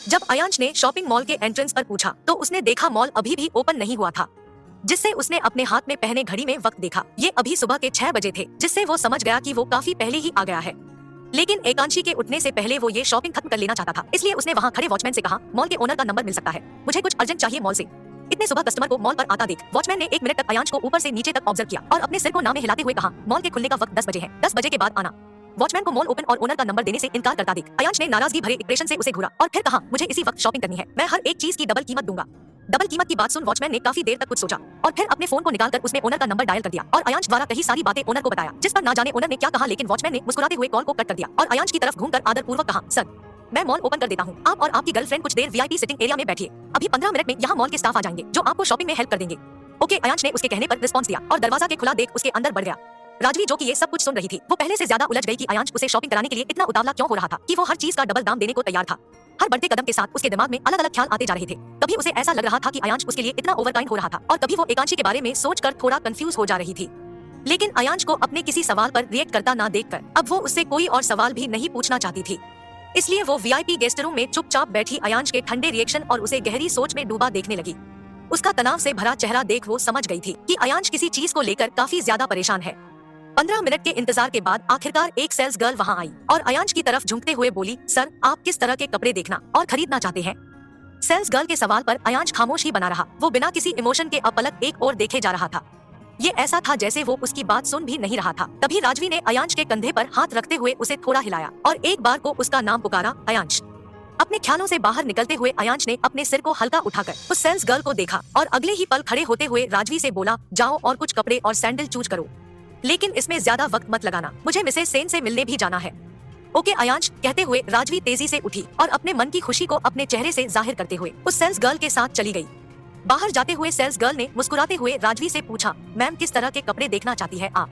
जब अयांश ने shopping mall के एंट्रेंस पर पूछा तो उसने देखा मॉल अभी भी ओपन नहीं हुआ था, जिससे उसने अपने हाथ में पहने घड़ी में वक्त देखा। ये अभी सुबह के 6 बजे थे, जिससे वो समझ गया कि वो काफी पहले ही आ गया है। लेकिन एकांशी के उठने से पहले वो ये शॉपिंग खत्म कर लेना चाहता था, इसलिए उसने वहाँ खड़े वॉचमैन से कहा, मॉल के ओनर का नंबर मिल सकता है, मुझे कुछ अर्जेंट चाहिए मॉल से। इतने सुबह कस्टमर को मॉल पर आता देख वॉचमैन ने 1 मिनट तक अयांश को ऊपर से नीचे तक ऑब्जर्व किया और अपने सिर को नामे हिलाते हुए कहा, मॉल के खुलने का वक्त 10 बजे है, 10 बजे के बाद आना। वॉचमैन को मॉल ओपन और ओनर का नंबर देने से इनकार करता देख अयांश ने नाराजगी भरे एक्सप्रेशन से उसे घूरा और फिर कहा, मुझे इसी वक्त शॉपिंग करनी है, मैं हर एक चीज की डबल कीमत दूंगा। डबल कीमत की बात सुन वॉचमैन ने काफी देर तक कुछ सोचा और फिर अपने फोन को निकालकर उसने ओनर का नंबर डायल कर दिया और अयांश द्वारा कही सारी बातें ओनर को बताया, जिस पर ना जाने ओनर ने क्या कहा, लेकिन वॉचमैन ने मुस्कुराते हुए कॉल को कट कर दिया और अयांश की तरफ घूमकर आदरपूर्वक कहा, सर मैं मॉल ओपन कर देता हूँ, आप और आपकी गर्लफ्रेंड कुछ देर वीआईपी सिटिंग एरिया में बैठिए, अभी 15 मिनट में यहाँ मॉल के स्टाफ आ जाएंगे जो आपको शॉपिंग में हेल्प कर देंगे। ओके, अयांश ने उसके कहने पर रिस्पॉन्स दिया और दरवाजा के खुला देख उसके अंदर बढ़ गया। राजवी जो कि ये सब कुछ सुन रही थी, वो पहले से ज्यादा उलझ गई कि अयांश उसे शॉपिंग कराने के लिए इतना उतावला क्यों हो रहा था कि वो हर चीज का डबल दाम देने को तैयार था। हर बढ़ते कदम के साथ उसके दिमाग में अलग अलग ख्याल आते जा रहे थे। कभी उसे ऐसा लग रहा था कि अयांश उसके लिए इतना ओवरकाइंड हो रहा था और कभी वो एकांशी के बारे में सोचकर थोड़ा कंफ्यूज हो जा रही थी। लेकिन अयांश को अपने किसी सवाल पर रिएक्ट करता ना देखकर अब वो उससे कोई और सवाल भी नहीं पूछना चाहती थी, इसलिए वो वीआईपी गेस्ट रूम में चुपचाप बैठी अयांश के ठंडे रिएक्शन और उसे गहरी सोच में डूबा देखने लगी। उसका तनाव से भरा चेहरा देख वो समझ गई थी कि अयांश किसी चीज को लेकर काफी ज्यादा परेशान है। 15 मिनट के इंतजार के बाद आखिरकार एक सेल्स गर्ल वहां आई और अयांश की तरफ झुकते हुए बोली, सर आप किस तरह के कपड़े देखना और खरीदना चाहते हैं? सेल्स गर्ल के सवाल पर अयांश खामोश ही बना रहा, वो बिना किसी इमोशन के अपलक एक और देखे जा रहा था। ये ऐसा था जैसे वो उसकी बात सुन भी नहीं रहा था। तभी राजवी ने अयांश के कंधे पर हाथ रखते हुए उसे थोड़ा हिलाया और एक बार को उसका नाम पुकारा, अयांश। अपने ख्यालों से बाहर निकलते हुए अयांश ने अपने सिर को हल्का उठाकर उस सेल्स गर्ल को देखा और अगले ही पल खड़े होते हुए राजवी से बोला, जाओ और कुछ कपड़े और सैंडल चूज करो, लेकिन इसमें ज्यादा वक्त मत लगाना, मुझे मिसेस सेन से मिलने भी जाना है। ओके अयांश, कहते हुए राजवी तेजी से उठी और अपने मन की खुशी को अपने चेहरे से जाहिर करते हुए उस सेल्स गर्ल के साथ चली गई। बाहर जाते हुए सेल्स गर्ल ने मुस्कुराते हुए राजवी से पूछा, मैम किस तरह के कपड़े देखना चाहती है आप?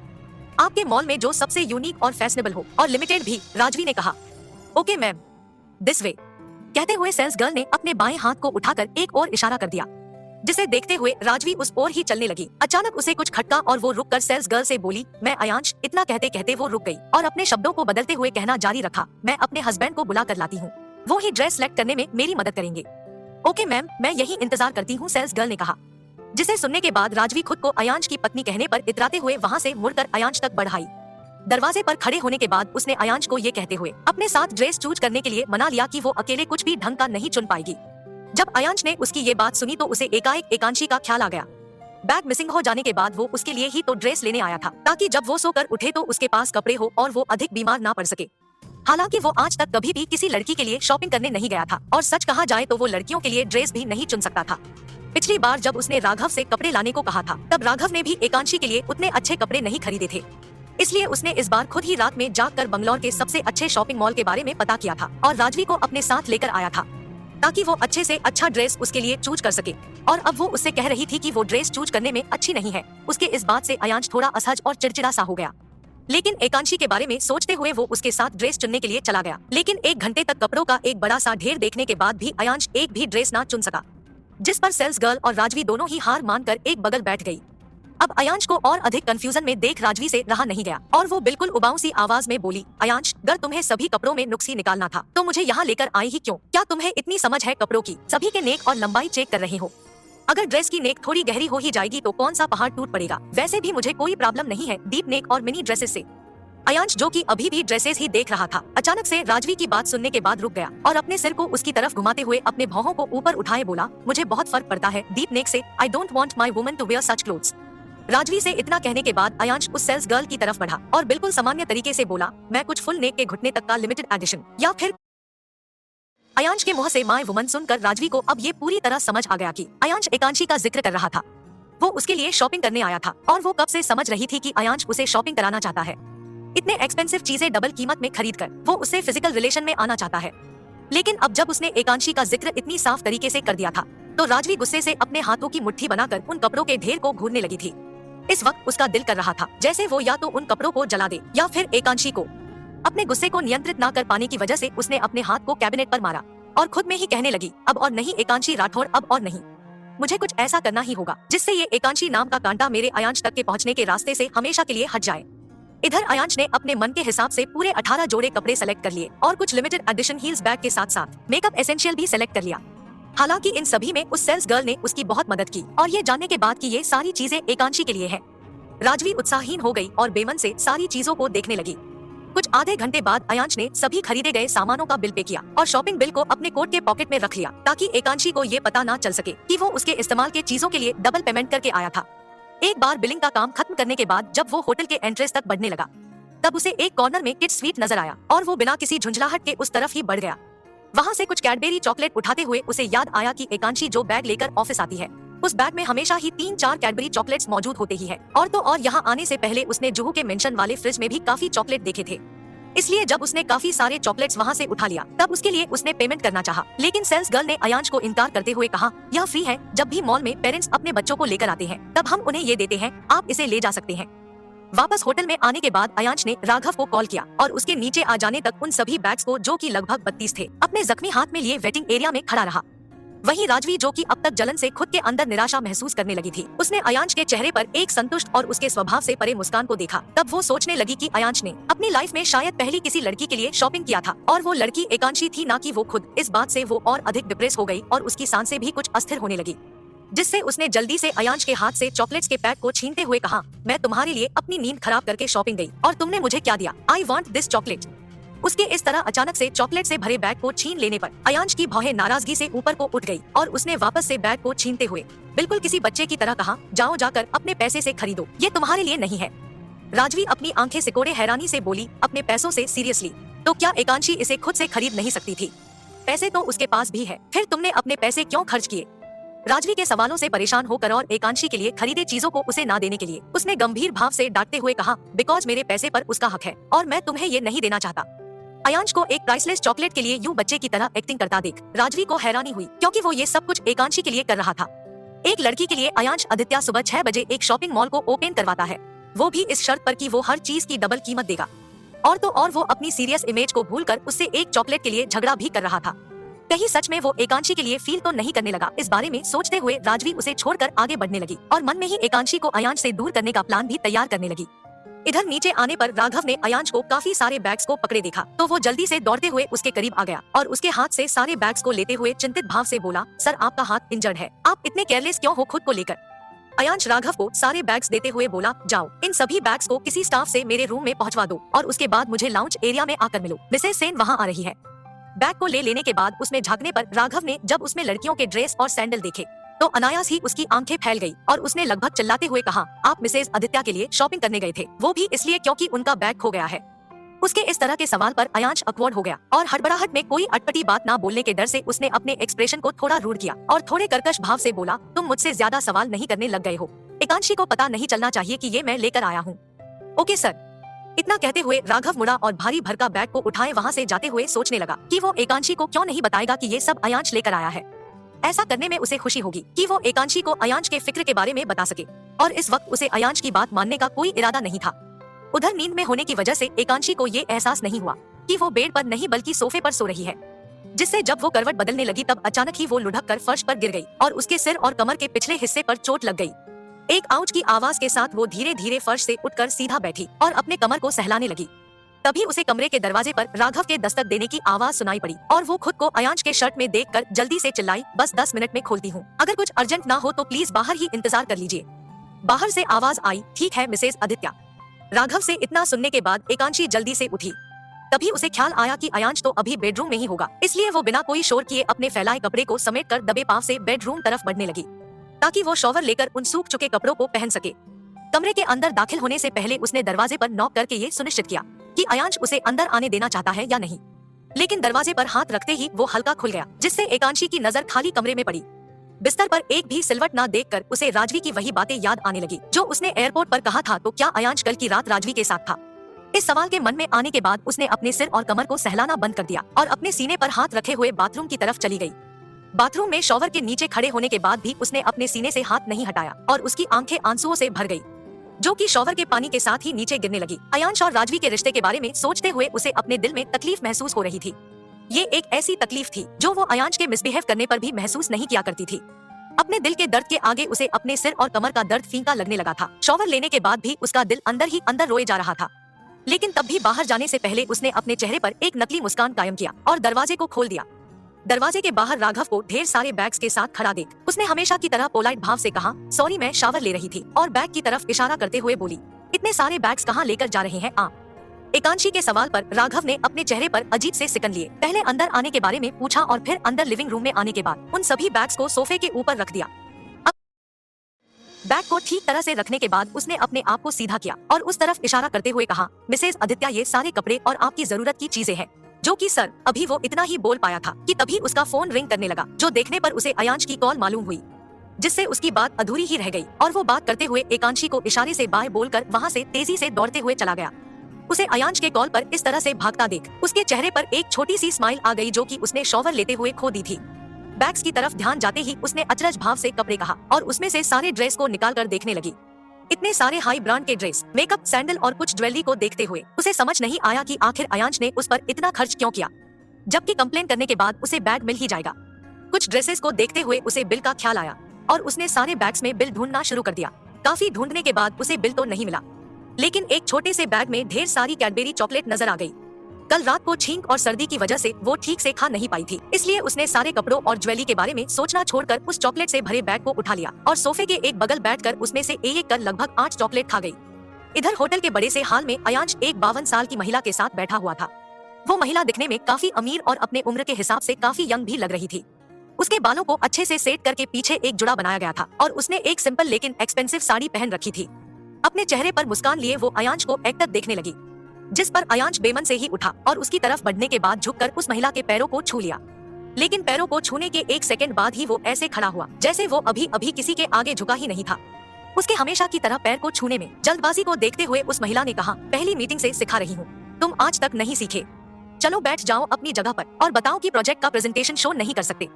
आपके मॉल में जो सबसे यूनिक और फैशनेबल हो और लिमिटेड भी, राजवी ने कहा। ओके मैम, दिस वे, कहते हुए सेल्स गर्ल ने अपने बाएं हाथ को उठाकर एक और इशारा कर दिया, जिसे देखते हुए राजवी उस ओर ही चलने लगी। अचानक उसे कुछ खटका और वो रुककर सेल्स गर्ल से बोली, मैं अयांश। इतना कहते कहते वो रुक गई और अपने शब्दों को बदलते हुए कहना जारी रखा, मैं अपने हस्बैंड को बुला कर लाती हूँ, वो ही ड्रेस सेलेक्ट करने में मेरी मदद करेंगे। ओके मैम, मैं यही इंतजार करती हूँ, सेल्स गर्ल ने कहा। जिसे सुनने के बाद राजवी खुद को अयांश की पत्नी कहने पर इतराते हुए वहाँ से मुड़कर अयांश तक बढ़ाई। दरवाजे पर खड़े होने के बाद उसने अयांश को ये कहते हुए अपने साथ ड्रेस चूज करने के लिए मना लिया कि वो अकेले कुछ भी ढंग का नहीं चुन पाएगी। जब अयांश ने उसकी ये बात सुनी तो उसे एकाएक एकांशी का ख्याल आ गया। बैग मिसिंग हो जाने के बाद वो उसके लिए ही तो ड्रेस लेने आया था, ताकि जब वो सोकर उठे तो उसके पास कपड़े हो और वो अधिक बीमार ना पड़ सके। हालांकि वो आज तक कभी भी किसी लड़की के लिए शॉपिंग करने नहीं गया था और सच कहा जाए तो वो लड़कियों के लिए ड्रेस भी नहीं चुन सकता था। पिछली बार जब उसने राघव से कपड़े लाने को कहा था, तब राघव ने भी एकांशी के लिए उतने अच्छे कपड़े नहीं खरीदे थे, इसलिए उसने इस बार खुद ही रात में जागकर बंगलौर के सबसे अच्छे शॉपिंग मॉल के बारे में पता किया था और राजवी को अपने साथ लेकर आया था, ताकि वो अच्छे से अच्छा ड्रेस उसके लिए चूज कर सके। और अब वो उससे कह रही थी कि वो ड्रेस चूज करने में अच्छी नहीं है। उसके इस बात से अयांश थोड़ा असहज और चिड़चिड़ा सा हो गया, लेकिन एकांशी के बारे में सोचते हुए वो उसके साथ ड्रेस चुनने के लिए चला गया। लेकिन 1 घंटे तक कपड़ों का एक बड़ा सा ढेर देखने के बाद भी अयांश एक भी ड्रेस ना चुन सका, जिस पर सेल्स गर्ल और राजवी दोनों ही हार मानकर एक बगल बैठ गई। अब अयांश को और अधिक कंफ्यूजन में देख राजवी से रहा नहीं गया और वो बिल्कुल उबाऊ सी आवाज में बोली, अयांश, अगर तुम्हें सभी कपड़ों में नुक्सी निकालना था तो मुझे यहाँ लेकर आई ही क्यों? क्या तुम्हें इतनी समझ है कपड़ों की? सभी के नेक और लंबाई चेक कर रहे हो। अगर ड्रेस की नेक थोड़ी गहरी हो ही जाएगी तो कौन सा पहाड़ टूट पड़ेगा? वैसे भी मुझे कोई प्रॉब्लम नहीं है डीप नेक और मिनी ड्रेसेस से। अयांश, जो कि अभी भी ड्रेसेस ही देख रहा था, अचानक से राजवी की बात सुनने के बाद रुक गया और अपने सिर को उसकी तरफ घुमाते हुए अपने भौहों को ऊपर उठाए बोला, मुझे बहुत फर्क पड़ता है डीप नेक से। I don't want my woman to wear such clothes. Rajvi से इतना कहने के बाद अयांश उस सेल्स गर्ल की तरफ बढ़ा और बिल्कुल सामान्य तरीके से बोला, मैं कुछ फुल नेक के घुटने तक का लिमिटेड एडिशन या फिर। अयांश के मुंह से माय वुमन सुनकर राजवी को अब ये पूरी तरह समझ आ गया कि अयांश एकांशी का जिक्र कर रहा था। वो उसके लिए शॉपिंग करने आया था और वो कब से समझ रही थी कि अयांश उसे शॉपिंग कराना चाहता है। इतने एक्सपेंसिव चीजें डबल कीमत में खरीद कर वो उससे फिजिकल रिलेशन में आना चाहता है। लेकिन अब जब उसने एकांशी का जिक्र इतनी साफ तरीके से कर दिया था तो राजवी गुस्से से अपने हाथों की मुट्ठी बनाकर उन कपड़ों के ढेर को घूरने लगी थी। इस वक्त उसका दिल कर रहा था जैसे वो या तो उन कपड़ों को जला दे या फिर एकांशी को। अपने गुस्से को नियंत्रित न कर पाने की वजह से उसने अपने हाथ को कैबिनेट पर मारा और खुद में ही कहने लगी, अब और नहीं एकांशी राठौड़, अब और नहीं। मुझे कुछ ऐसा करना ही होगा जिससे ये एकांशी नाम का कांटा मेरे अयांश तक के पहुंचने के रास्ते से हमेशा के लिए हट जाए। इधर अयांश ने अपने मन के हिसाब से पूरे 18 जोड़े कपड़े सेलेक्ट कर लिए और कुछ लिमिटेड एडिशन हील्स बैग के साथ साथ मेकअप एसेंशियल भी सेलेक्ट कर लिया। हालांकि इन सभी में उस सेल्स गर्ल ने उसकी बहुत मदद की और ये जानने के बाद कि ये सारी चीजें एकांशी के लिए है, राजवी उत्साहहीन हो गई और बेमन से सारी चीजों को देखने लगी। कुछ आधे घंटे बाद अयांश ने सभी खरीदे गए सामानों का बिल पे किया और शॉपिंग बिल को अपने कोट के पॉकेट में रख लिया ताकि एकांशी को ये पता ना चल सके कि वो उसके इस्तेमाल के चीजों के लिए डबल पेमेंट करके आया था। एक बार बिलिंग का काम खत्म करने के बाद जब वो होटल के एंट्रेंस तक बढ़ने लगा तब उसे एक कॉर्नर में किड्स स्वीट नजर आया और वो बिना किसी झुंझलाहट के उस तरफ ही बढ़ गया। वहाँ से कुछ कैडबेरी चॉकलेट उठाते हुए उसे याद आया कि एकांशी जो बैग लेकर ऑफिस आती है उस बैग में हमेशा ही 3-4 कैडबेरी चॉकलेट्स मौजूद होते ही है। और तो और यहाँ आने से पहले उसने जुहू के मेंशन वाले फ्रिज में भी काफी चॉकलेट देखे थे, इसलिए जब उसने काफी सारे चॉकलेट्स वहाँ से उठा लिया तब उसके लिए उसने पेमेंट करना चाहा, लेकिन सेल्स गर्ल ने अयांश को इनकार करते हुए कहा, यह फ्री है। जब भी मॉल में पेरेंट्स अपने बच्चों को लेकर आते हैं तब हम उन्हें ये देते हैं, आप इसे ले जा सकते हैं। वापस होटल में आने के बाद अयांश ने राघव को कॉल किया और उसके नीचे आ जाने तक उन सभी बैग्स को, जो कि लगभग 32 थे, अपने जख्मी हाथ में लिए वेटिंग एरिया में खड़ा रहा। वहीं राजवी, जो कि अब तक जलन से खुद के अंदर निराशा महसूस करने लगी थी, उसने अयांश के चेहरे पर एक संतुष्ट और उसके स्वभाव से परे मुस्कान को देखा। तब वो सोचने लगी कि अयांश ने अपनी लाइफ में शायद पहली किसी लड़की के लिए शॉपिंग किया था और वो लड़की एकांशी थी, ना कि वो खुद। इस बात से वो और अधिक डिप्रेस हो गई और उसकी सांसें भी कुछ अस्थिर होने लगी, जिससे उसने जल्दी से अयांश के हाथ से चॉकलेट्स के पैक को छीनते हुए कहा, मैं तुम्हारे लिए अपनी नींद खराब करके शॉपिंग गई और तुमने मुझे क्या दिया? I want this chocolate. उसके इस तरह अचानक से चॉकलेट से भरे बैग को छीन लेने पर अयांश की भौहें नाराजगी से ऊपर को उठ गई और उसने वापस से बैग को छीनते हुए बिल्कुल किसी बच्चे की तरह कहा, जाओ जाकर अपने पैसे से खरीदो, ये तुम्हारे लिए नहीं है। राजवी अपनी आंखें सिकोड़े हैरानी से बोली, अपने पैसों से? सीरियसली? तो क्या एकांशी इसे खुद से खरीद नहीं सकती थी? पैसे तो उसके पास भी है, फिर तुमने अपने पैसे क्यों खर्च किए? राजवी के सवालों से परेशान होकर और एकांशी के लिए खरीदे चीजों को उसे ना देने के लिए उसने गंभीर भाव से डांटते हुए कहा, बिकॉज मेरे पैसे पर उसका हक है और मैं तुम्हें ये नहीं देना चाहता। अयांश को एक प्राइसलेस चॉकलेट के लिए यूं बच्चे की तरह एक्टिंग करता देख राजवी को हैरानी हुई, क्योंकि वो ये सब कुछ एकांशी के लिए कर रहा था। एक लड़की के लिए अयांश आदित्य सुबह 6 बजे एक शॉपिंग मॉल को ओपन करवाता है, वो भी इस शर्त पर कि वो हर चीज की डबल कीमत देगा। और तो और वो अपनी सीरियस इमेज को भूलकर उससे एक चॉकलेट के लिए झगड़ा भी कर रहा था। कहीं सच में वो एकांशी के लिए फील तो नहीं करने लगा? इस बारे में सोचते हुए राजवी उसे छोड़कर आगे बढ़ने लगी और मन में ही एकांशी को अयांश से दूर करने का प्लान भी तैयार करने लगी। इधर नीचे आने पर राघव ने अयांश को काफी सारे बैग्स को पकड़े देखा तो वो जल्दी से दौड़ते हुए उसके करीब आ गया और उसके हाथ से सारे बैग्स को लेते हुए चिंतित भाव से बोला, सर आपका हाथ इंजर्ड है, आप इतने केयरलेस क्यों हो खुद को लेकर? अयांश राघव को सारे बैग्स देते हुए बोला, जाओ इन सभी बैग्स को किसी स्टाफ से मेरे रूम में पहुंचवा दो और उसके बाद मुझे लाउंज एरिया में आकर मिलो, मिसेस सेन वहाँ आ रही है। बैग को ले लेने के बाद उसमें झांकने पर राघव ने जब उसमें लड़कियों के ड्रेस और सैंडल देखे तो अनायास ही उसकी आंखें फैल गई और उसने लगभग चिल्लाते हुए कहा, आप मिसेस आदित्य के लिए शॉपिंग करने गए थे, वो भी इसलिए क्योंकि उनका बैग खो गया है। उसके इस तरह के सवाल पर अयांश ऑकवर्ड हो गया और हड़बड़ाहट में कोई अटपटी बात ना बोलने के डर से उसने अपने एक्सप्रेशन को थोड़ा रूड किया और थोड़े कर्कश भाव से बोला, तुम मुझसे ज्यादा सवाल नहीं करने लग गए हो, एकांशी को पता नहीं चलना चाहिए कि ये मैं लेकर आया हूँ। Okay sir. इतना कहते हुए राघव मुड़ा और भारी भरका बैग को उठाए वहाँ से जाते हुए सोचने लगा कि वो एकांशी को क्यों नहीं बताएगा कि ये सब अयांश लेकर आया है। ऐसा करने में उसे खुशी होगी कि वो एकांशी को अयांश के फिक्र के बारे में बता सके और इस वक्त उसे अयांश की बात मानने का कोई इरादा नहीं था। उधर नींद में होने की वजह से एकांशी को ये एहसास नहीं हुआ कि वो बेड पर नहीं बल्कि सोफे पर सो रही है, जिससे जब वो करवट बदलने लगी तब अचानक ही वो लुढ़क कर फर्श पर गिर गई और उसके सिर और कमर के पिछले हिस्से पर चोट लग गई। एक आउच की आवाज के साथ वो धीरे धीरे फर्श से उठकर सीधा बैठी और अपने कमर को सहलाने लगी। तभी उसे कमरे के दरवाजे पर राघव के दस्तक देने की आवाज सुनाई पड़ी और वो खुद को अयांश के शर्ट में देखकर जल्दी से चिल्लाई, बस 10 मिनट में खोलती हूँ, अगर कुछ अर्जेंट ना हो तो प्लीज बाहर ही इंतजार कर लीजिए। बाहर से आवाज आई, ठीक है मिसेस आदित्य। राघव से इतना सुनने के बाद एकांशी जल्दी से उठी। तभी उसे ख्याल आया कि अयांश तो अभी बेडरूम में ही होगा, इसलिए वो बिना कोई शोर किए अपने फैलाए कपड़े को समेटकर दबे पांव से बेडरूम तरफ बढ़ने लगी ताकि वो शॉवर लेकर उन सूख चुके कपड़ों को पहन सके। कमरे के अंदर दाखिल होने से पहले उसने दरवाजे पर नॉक करके ये सुनिश्चित किया कि अयांश उसे अंदर आने देना चाहता है या नहीं, लेकिन दरवाजे पर हाथ रखते ही वो हल्का खुल गया, जिससे एकांशी की नजर खाली कमरे में पड़ी। बिस्तर पर एक भी सिलवट ना देखकर उसे राजवी की वही बातें याद आने लगी जो उसने एयरपोर्ट पर कहा था, तो क्या अयांश कल की रात राजवी के साथ था? इस सवाल के मन में आने के बाद उसने अपने सिर और कमर को सहलाना बंद कर दिया और अपने सीने पर हाथ रखे हुए बाथरूम की तरफ चली गई। बाथरूम में शॉवर के नीचे खड़े होने के बाद भी उसने अपने सीने से हाथ नहीं हटाया और उसकी आंखें आंसुओं से भर गई, जो कि शॉवर के पानी के साथ ही नीचे गिरने लगी। अयांश और राजवी के रिश्ते के बारे में सोचते हुए उसे अपने दिल में तकलीफ महसूस हो रही थी। ये एक ऐसी तकलीफ थी जो वो अयांश के मिसबिहेव करने पर भी महसूस नहीं किया करती थी। अपने दिल के दर्द के आगे उसे अपने सिर और कमर का दर्द फीका लगने लगा था। शॉवर लेने के बाद भी उसका दिल अंदर ही अंदर रोए जा रहा था। लेकिन तब भी बाहर जाने से पहले उसने अपने चेहरे पर एक नकली मुस्कान कायम किया और दरवाजे को खोल दिया। दरवाजे के बाहर राघव को ढेर सारे बैग्स के साथ खड़ा देख उसने हमेशा की तरह पोलाइट भाव से कहा, सॉरी मैं शावर ले रही थी, और बैग की तरफ इशारा करते हुए बोली, इतने सारे बैग्स कहाँ लेकर जा रहे हैं आप? एकांशी के सवाल पर राघव ने अपने चेहरे पर अजीब से सिकन लिए। पहले अंदर आने के बारे में पूछा और फिर अंदर लिविंग रूम में आने के बाद उन सभी बैग्स को सोफे के ऊपर रख दिया। बैग को ठीक तरह से रखने के बाद उसने अपने आप को सीधा किया और उस तरफ इशारा करते हुए कहा, मिसेज आदित्य ये सारे कपड़े और आपकी जरूरत की चीजें हैं। जो कि सर, अभी वो इतना ही बोल पाया था कि तभी उसका फोन रिंग करने लगा, जो देखने पर उसे अयांश की कॉल मालूम हुई, जिससे उसकी बात अधूरी ही रह गई और वो बात करते हुए एकांशी को इशारे से बाय बोलकर वहाँ से तेजी से दौड़ते हुए चला गया। उसे अयांश के कॉल पर इस तरह से भागता देख उसके चेहरे पर एक छोटी सी स्माइल आ गई, जो कि उसने शॉवर लेते हुए खो दी थी। बैग्स की तरफ ध्यान जाते ही उसने अचरज भाव से कपड़े कहा और उसमें से सारे ड्रेस को निकालकर देखने लगी। इतने सारे हाई ब्रांड के ड्रेस, मेकअप, सैंडल और कुछ ज्वेलरी को देखते हुए उसे समझ नहीं आया कि आखिर अयांश ने उस पर इतना खर्च क्यों किया, जबकि कंप्लेन करने के बाद उसे बैग मिल ही जाएगा। कुछ ड्रेसेस को देखते हुए उसे बिल का ख्याल आया और उसने सारे बैग्स में बिल ढूंढना शुरू कर दिया। काफी ढूंढने के बाद उसे बिल तो नहीं मिला, लेकिन एक छोटे से बैग में ढेर सारी कैडबेरी चॉकलेट नजर आ गई। कल रात को छींक और सर्दी की वजह से वो ठीक से खा नहीं पाई थी, इसलिए उसने सारे कपड़ों और ज्वेलरी के बारे में सोचना छोड़कर उस चॉकलेट से भरे बैग को उठा लिया और सोफे के एक बगल बैठकर उसमें से एक कर लगभग 8 चॉकलेट खा गई। इधर होटल के बड़े से हाल में अयांश एक 52 साल की महिला के साथ बैठा हुआ था। वो महिला दिखने में काफी अमीर और अपने उम्र के हिसाब से काफी यंग भी लग रही थी। उसके बालों को अच्छे से सेट करके पीछे एक जुड़ा बनाया गया था और उसने एक सिंपल लेकिन एक्सपेंसिव साड़ी पहन रखी थी। अपने चेहरे पर मुस्कान लिए वो अयांश को एकटक देखने लगी, जिस पर अयांश बेमन से ही उठा और उसकी तरफ बढ़ने के बाद झुककर उस महिला के पैरों को छू लिया। लेकिन पैरों को छूने के 1 सेकंड बाद ही वो ऐसे खड़ा हुआ जैसे वो अभी अभी किसी के आगे झुका ही नहीं था। उसके हमेशा की तरह पैर को छूने में जल्दबाजी को देखते हुए उस महिला ने कहा, पहली मीटिंग से सिखा रही हूँ, तुम आज तक नहीं सीखे। चलो बैठ जाओ अपनी जगह पर और बताओ कि प्रोजेक्ट का प्रेजेंटेशन शो नहीं कर सकते।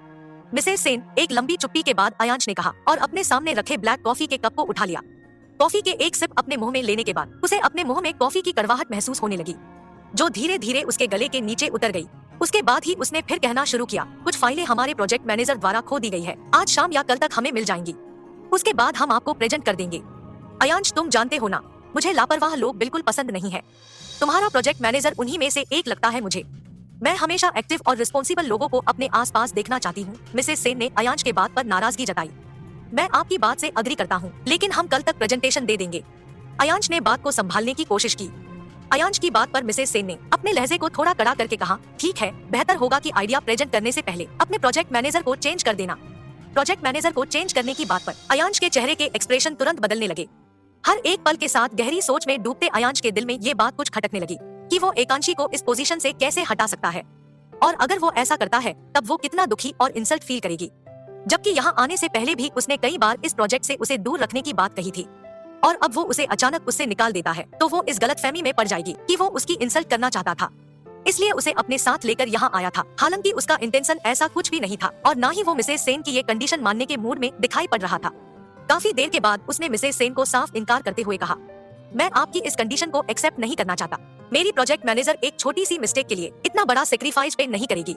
मिसेज सेन, एक लंबी चुप्पी के बाद अयांश ने कहा और अपने सामने रखे ब्लैक कॉफी के कप को उठा लिया। कॉफी के एक सिप अपने मुंह में लेने के बाद उसे अपने मुंह में कॉफी की कड़वाहट महसूस होने लगी, जो धीरे धीरे उसके गले के नीचे उतर गई। उसके बाद ही उसने फिर कहना शुरू किया, कुछ फाइलें हमारे प्रोजेक्ट मैनेजर द्वारा खो दी गई है, आज शाम या कल तक हमें मिल जाएंगी, उसके बाद हम आपको प्रेजेंट कर देंगे। अयांश, तुम जानते हो ना, मुझे लापरवाह लोग बिल्कुल पसंद नहीं है। तुम्हारा प्रोजेक्ट मैनेजर उन्हीं में से एक लगता है मुझे। मैं हमेशा एक्टिव और रिस्पॉन्सिबल लोगों को अपने आसपास देखना चाहती हूँ। मिसेज सेन ने अयांश के बात पर नाराजगी जताई। मैं आपकी बात से अग्री करता हूँ, लेकिन हम कल तक प्रेजेंटेशन दे देंगे। अयांश ने बात को संभालने की कोशिश की। अयांश की बात पर मिसेज सेन ने अपने लहजे को थोड़ा कड़ा करके कहा, ठीक है, बेहतर होगा कि आइडिया प्रेजेंट करने से पहले अपने प्रोजेक्ट मैनेजर को चेंज कर देना। प्रोजेक्ट मैनेजर को चेंज करने की बात पर अयांश के चेहरे के एक्सप्रेशन तुरंत बदलने लगे। हर एक पल के साथ गहरी सोच में डूबते अयांश के दिल में ये बात कुछ खटकने लगी कि वो एकांशी को इस पोजीशन से कैसे हटा सकता है, और अगर वो ऐसा करता है तब वो कितना दुखी और इंसल्ट फील करेगी। जबकि यहाँ आने से पहले भी उसने कई बार इस प्रोजेक्ट से उसे दूर रखने की बात कही थी, और अब वो उसे अचानक उससे निकाल देता है तो वो इस गलतफहमी में पड़ जाएगी कि वो उसकी इंसल्ट करना चाहता था, इसलिए उसे अपने साथ लेकर यहाँ आया था। हालांकि उसका इंटेंशन ऐसा कुछ भी नहीं था और ना ही वो मिसेज सेन की ये कंडीशन मानने के मूड में दिखाई पड़ रहा था। काफी देर के बाद उसने मिसेज सेन को साफ इनकार करते हुए कहा, मैं आपकी इस कंडीशन को एक्सेप्ट नहीं करना चाहता। मेरी प्रोजेक्ट मैनेजर एक छोटी सी मिस्टेक के लिए इतना बड़ा सेक्रीफाइस पे नहीं करेगी।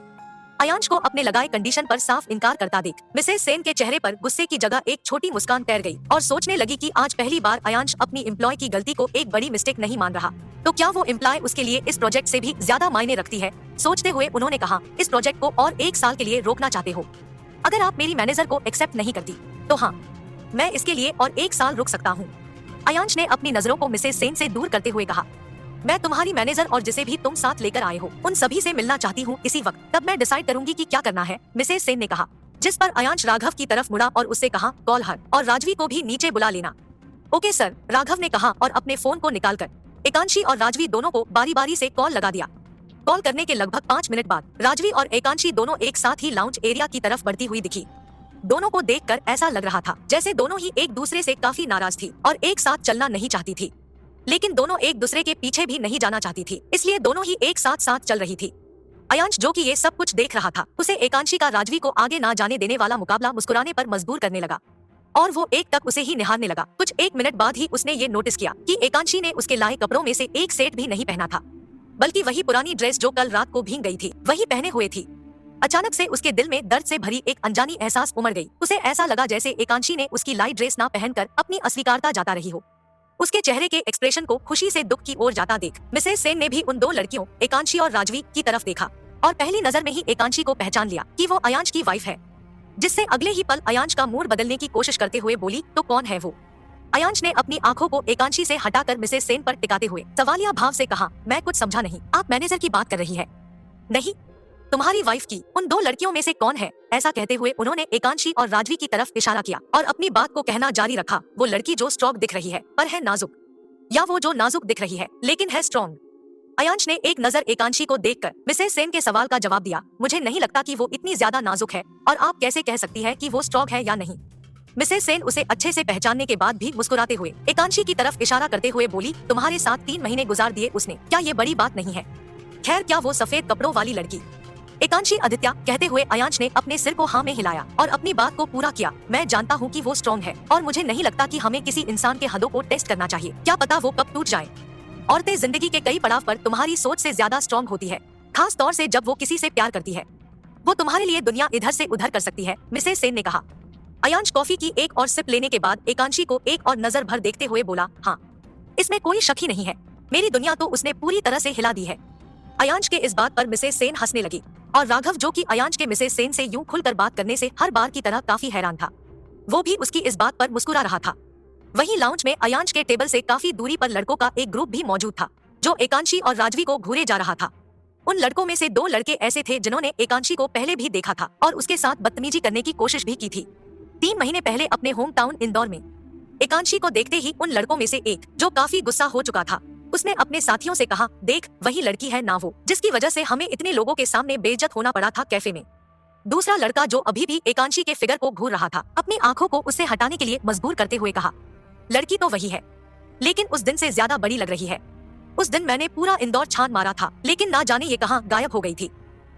अयांश को अपने लगाए कंडीशन पर साफ इनकार करता देख मिसेज सेन के चेहरे पर गुस्से की जगह एक छोटी मुस्कान तैर गई और सोचने लगी कि आज पहली बार अयांश अपनी एम्प्लॉय की गलती को एक बड़ी मिस्टेक नहीं मान रहा, तो क्या वो एम्प्लॉय उसके लिए इस प्रोजेक्ट से भी ज्यादा मायने रखती है। सोचते हुए उन्होंने कहा, इस प्रोजेक्ट को और 1 साल के लिए रोकना चाहते हो? अगर आप मेरी मैनेजर को एक्सेप्ट नहीं करती तो हाँ, मैं इसके लिए और 1 साल रुक सकता हूँ। अयांश ने अपनी नजरों को मिसेज सेन से दूर करते हुए कहा, मैं तुम्हारी मैनेजर और जिसे भी तुम साथ लेकर आए हो उन सभी से मिलना चाहती हूँ इसी वक्त, तब मैं डिसाइड करूंगी कि क्या करना है। मिसेज सेन ने कहा, जिस पर अयांश राघव की तरफ मुड़ा और उससे कहा, कॉल हर और राजवी को भी नीचे बुला लेना। ओके सर, राघव ने कहा और अपने फोन को निकालकर एकांशी और राजवी दोनों को बारी बारी से कॉल लगा दिया। कॉल करने के लगभग 5 मिनट बाद राजवी और एकांशी दोनों एक साथ ही लाउंज एरिया की तरफ बढ़ती हुई दिखी। दोनों को देखकर ऐसा लग रहा था जैसे दोनों ही एक दूसरे से काफी नाराज थी और एक साथ चलना नहीं चाहती थी, लेकिन दोनों एक दूसरे के पीछे भी नहीं जाना चाहती थी, इसलिए दोनों ही एक साथ साथ चल रही थी। अयांश, जो कि ये सब कुछ देख रहा था, उसे एकांशी का राजवी को आगे ना जाने देने वाला मुकाबला मुस्कुराने पर मजबूर करने लगा और वो एक तक उसे ही निहारने लगा। कुछ 1 मिनट बाद ही उसने ये नोटिस किया कि एकांशी ने उसके लाए कपड़ों में से एक सेट भी नहीं पहना था, बल्कि वही पुरानी ड्रेस जो कल रात को भीग गई थी वही पहने हुए थी। अचानक से उसके दिल में दर्द से भरी एक अनजानी एहसास उमड़ गई। उसे ऐसा लगा जैसे एकांशी ने उसकी लाई ड्रेस ना पहनकर अपनी अस्वीकारता जाता रही हो। उसके चेहरे के एक्सप्रेशन को खुशी से दुख की ओर जाता देख मिसेस सेन ने भी उन दो लड़कियों एकांशी और राजवी की तरफ देखा और पहली नजर में ही एकांशी को पहचान लिया कि वो अयांश की वाइफ है, जिससे अगले ही पल अयांश का मूड बदलने की कोशिश करते हुए बोली, तो कौन है वो? अयांश ने अपनी आंखों को एकांशी से हटाकर मिसेस सेन पर टिकाते हुए सवालिया भाव से कहा, मैं कुछ समझा नहीं, आप मैनेजर की बात कर रही है? नहीं, तुम्हारी वाइफ की उन दो लड़कियों में से कौन है? ऐसा कहते हुए उन्होंने एकांशी और राजवी की तरफ इशारा किया और अपनी बात को कहना जारी रखा, वो लड़की जो स्ट्रॉन्ग दिख रही है पर है नाजुक, या वो जो नाजुक दिख रही है लेकिन है स्ट्रॉन्ग। अयांश ने एक नजर एकांशी को देखकर मिसेस सेन के सवाल का जवाब दिया, मुझे नहीं लगता कि वो इतनी ज्यादा नाजुक है, और आप कैसे कह सकती है कि वो स्ट्रॉन्ग है या नहीं? मिसेस सेन उसे अच्छे से पहचानने के बाद भी मुस्कुराते हुए एकांशी की तरफ इशारा करते हुए बोली, तुम्हारे साथ 3 महीने गुजार दिए उसने, क्या ये बड़ी बात नहीं है? खैर, क्या वो सफेद कपड़ों वाली लड़की? एकांशी आदित्य कहते हुए अयांश ने अपने सिर को हाँ में हिलाया और अपनी बात को पूरा किया, मैं जानता हूँ कि वो स्ट्रॉन्ग है और मुझे नहीं लगता कि हमें किसी इंसान के हदों को टेस्ट करना चाहिए, क्या पता वो कब टूट जाए। औरतें जिंदगी के कई पड़ाव पर तुम्हारी सोच से ज्यादा स्ट्रॉन्ग होती है, खास तौर से जब वो किसी से प्यार करती है। वो तुम्हारे लिए दुनिया इधर से उधर कर सकती है, मिसेस सेन ने कहा। अयांश कॉफी की एक और सिप लेने के बाद एकांशी को एक और नजर भर देखते हुए बोला, हाँ, इसमें कोई शक ही नहीं है, मेरी दुनिया तो उसने पूरी तरह से हिला दी है। अयांश के इस बात पर मिसेस सेन हंसने लगी और राघव, जो कि अयांश के मिसेस सेन से यूं खुलकर बात करने से हर बार की तरह काफी हैरान था, वो भी उसकी इस बात पर मुस्कुरा रहा था। वहीं लाउंज में अयांश के टेबल से काफी दूरी पर लड़कों का एक ग्रुप भी मौजूद था जो एकांशी और राजवी को घूरे जा रहा था। उन लड़कों में से 2 लड़के ऐसे थे जिन्होंने एकांशी को पहले भी देखा था और उसके साथ बदतमीजी करने की कोशिश भी की थी 3 महीने पहले अपने होम टाउन इंदौर में। एकांशी को देखते ही उन लड़कों में से एक, जो काफी गुस्सा हो चुका था, उसने अपने साथियों से कहा, देख, वही लड़की है ना वो, जिसकी वजह से हमें इतने लोगों के सामने बेइज्जत होना पड़ा था कैफे में। दूसरा लड़का, जो अभी भी एकांशी के फिगर को घूर रहा था, अपनी आंखों को उससे हटाने के लिए मजबूर करते हुए कहा, लड़की तो वही है, लेकिन उस दिन से ज्यादा बड़ी लग रही है। उस दिन मैंने पूरा इंदौर छान मारा था, लेकिन ना जाने ये कहाँ गायब हो गई थी।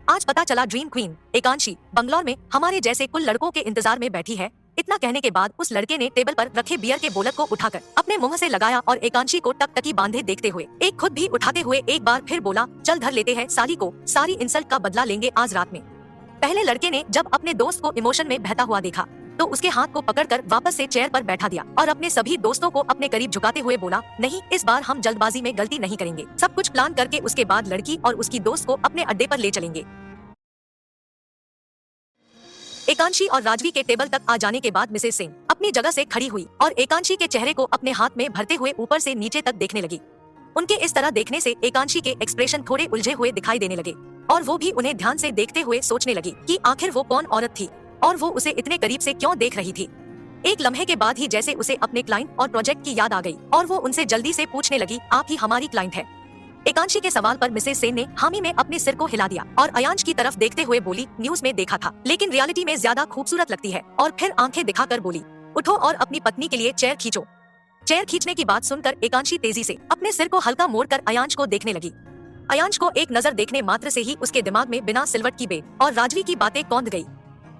आज पता चला ड्रीम क्वीन एकांशी बंगलौर में हमारे जैसे कुल लड़कों के इंतजार में बैठी है। इतना कहने के बाद उस लड़के ने टेबल पर रखे बियर के बोलर को उठाकर अपने मुंह से लगाया और एकांशी को टकटकी बांधे देखते हुए एक खुद भी उठाते हुए एक बार फिर बोला, चल धर लेते हैं साली को, सारी इंसल्ट का बदला लेंगे आज रात में। पहले लड़के ने जब अपने दोस्त को इमोशन में बहता हुआ देखा तो उसके हाथ को पकड़कर वापस से चेयर पर बैठा दिया और अपने सभी दोस्तों को अपने करीब झुकाते हुए बोला, नहीं, इस बार हम जल्दबाजी में गलती नहीं करेंगे, सब कुछ प्लान करके उसके बाद लड़की और उसकी दोस्त को अपने अड्डे पर ले चलेंगे। एकांशी और राजवी के टेबल तक आ जाने के बाद मिसेस सेन अपनी जगह से खड़ी हुई और एकांशी के चेहरे को अपने हाथ में भरते हुए ऊपर से नीचे तक देखने लगी। उनके इस तरह देखने से एकांशी के एक्सप्रेशन थोड़े उलझे हुए दिखाई देने लगे और वो भी उन्हें ध्यान से देखते हुए सोचने लगी कि आखिर वो कौन औरत थी और वो उसे इतने करीब से क्यों देख रही थी। एक लम्हे के बाद ही जैसे उसे अपने क्लाइंट और प्रोजेक्ट की याद आ गई और वो उनसे जल्दी से पूछने लगी, आप ही हमारी क्लाइंट है? एकांशी के सवाल पर मिसेस सेन ने हामी में अपने सिर को हिला दिया और अयांश की तरफ देखते हुए बोली, न्यूज में देखा था, लेकिन रियलिटी में ज्यादा खूबसूरत लगती है, और फिर आंखें दिखाकर बोली, उठो और अपनी पत्नी के लिए चेयर खींचो। चेयर खींचने की बात सुनकर एकांशी तेजी से अपने सिर को हल्का मोड़कर अयांश को देखने लगी। अयांश को एक नजर देखने मात्र से ही उसके दिमाग में बिना सिलवट की बेट और राजवी की बातें कौंध गई।